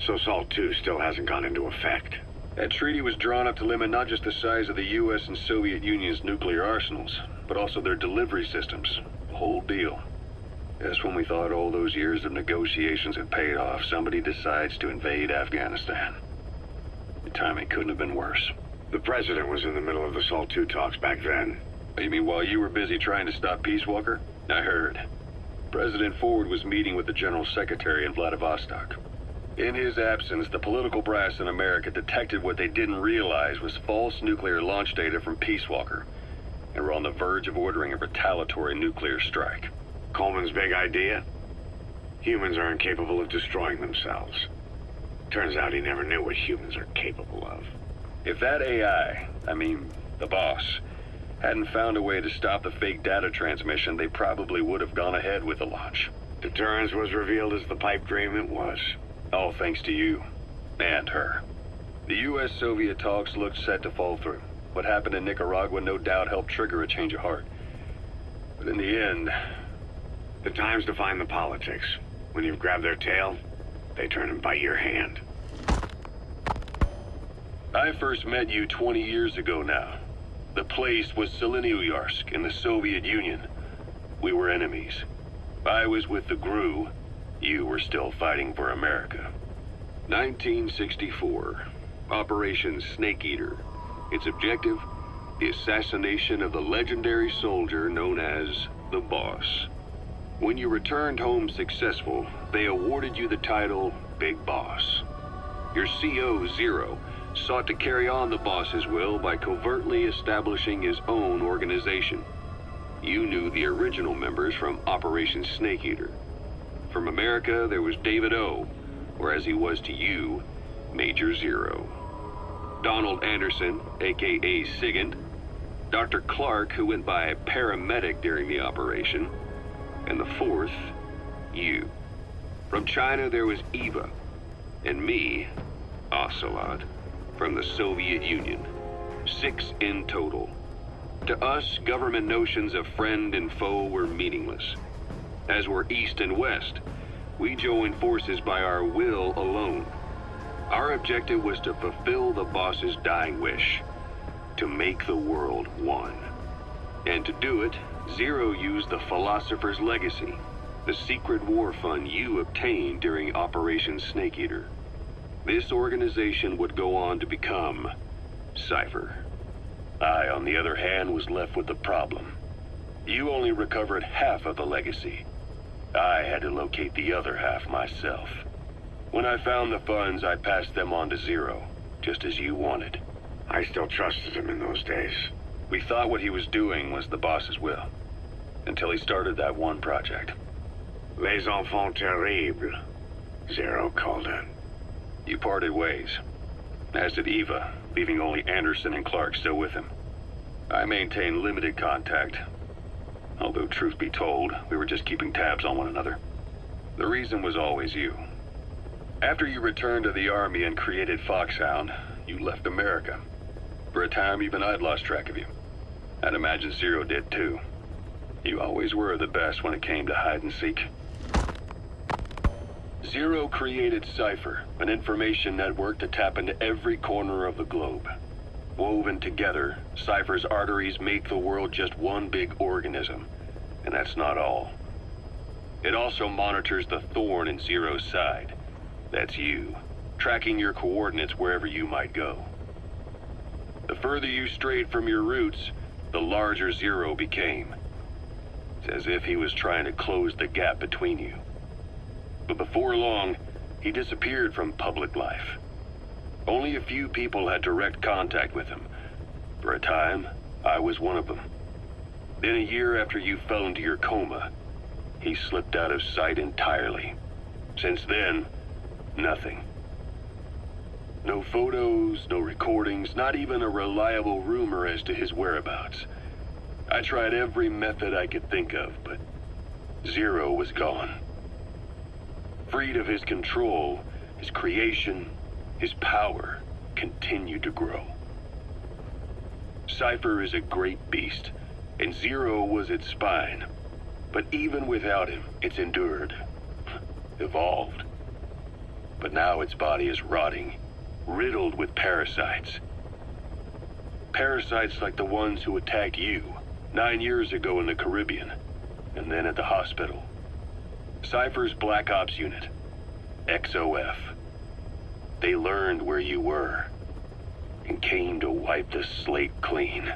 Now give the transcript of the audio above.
So SALT II still hasn't gone into effect. That treaty was drawn up to limit not just the size of the U.S. and Soviet Union's nuclear arsenals, but also their delivery systems. The whole deal. Just when we thought all those years of negotiations had paid off, somebody decides to invade Afghanistan. The timing couldn't have been worse. The president was in the middle of the SALT II talks back then. You mean while you were busy trying to stop Peace Walker? I heard. President Ford was meeting with the General Secretary in Vladivostok. In his absence, the political brass in America detected what they didn't realize was false nuclear launch data from Peace Walker, and were on the verge of ordering a retaliatory nuclear strike. Coleman's big idea? Humans are incapable of destroying themselves. Turns out he never knew what humans are capable of. If that AI, the boss, hadn't found a way to stop the fake data transmission, they probably would have gone ahead with the launch. Deterrence was revealed as the pipe dream it was. All thanks to you. And her. The U.S.-Soviet talks looked set to fall through. What happened in Nicaragua no doubt helped trigger a change of heart. But in the end... The time's to find the politics. When you've grabbed their tail, they turn and bite your hand. I first met you 20 years ago now. The place was Selenouyarsk in the Soviet Union. We were enemies. I was with the GRU. You were still fighting for America. 1964. Operation Snake Eater. Its objective? The assassination of the legendary soldier known as the Boss. When you returned home successful, they awarded you the title Big Boss. Your CO, Zero, sought to carry on the boss's will by covertly establishing his own organization. You knew the original members from Operation Snake Eater. From America, there was David O, or as he was to you, Major Zero. Donald Anderson, aka Sigint. Dr. Clark, who went by paramedic during the operation. And the fourth, you. From China, there was Eva. And me, Ocelot, from the Soviet Union. 6 in total. To us, government notions of friend and foe were meaningless. As were East and West, we joined forces by our will alone. Our objective was to fulfill the boss's dying wish, to make the world one. And to do it, Zero used the Philosopher's Legacy, the secret war fund you obtained during Operation Snake Eater. This organization would go on to become Cypher. I, on the other hand, was left with the problem. You only recovered half of the legacy. I had to locate the other half myself. When I found the funds, I passed them on to Zero, just as you wanted. I still trusted him in those days. We thought what he was doing was the boss's will, until he started that one project. Les enfants terribles, Zero called it. You parted ways, as did Eva, leaving only Anderson and Clark still with him. I maintained limited contact, although truth be told, we were just keeping tabs on one another. The reason was always you. After you returned to the Army and created Foxhound, you left America. For a time, even I'd lost track of you. I'd imagine Zero did too. You always were the best when it came to hide and seek. Zero created Cypher, an information network to tap into every corner of the globe. Woven together, Cypher's arteries make the world just one big organism, and that's not all. It also monitors the thorn in Zero's side. That's you, tracking your coordinates wherever you might go. The further you strayed from your roots, the larger Zero became. It's as if he was trying to close the gap between you. But before long, he disappeared from public life. Only a few people had direct contact with him. For a time, I was one of them. Then a year after you fell into your coma, he slipped out of sight entirely. Since then, nothing. No photos, no recordings, not even a reliable rumor as to his whereabouts. I tried every method I could think of, but Zero was gone. Freed of his control, his creation, his power continued to grow. Cypher is a great beast, and Zero was its spine. But even without him, it's endured, evolved. but now its body is rotting, riddled with parasites. Parasites like the ones who attacked you 9 years ago in the Caribbean, and then at the hospital. Cypher's Black Ops Unit, XOF. They learned where you were, and came to wipe the slate clean.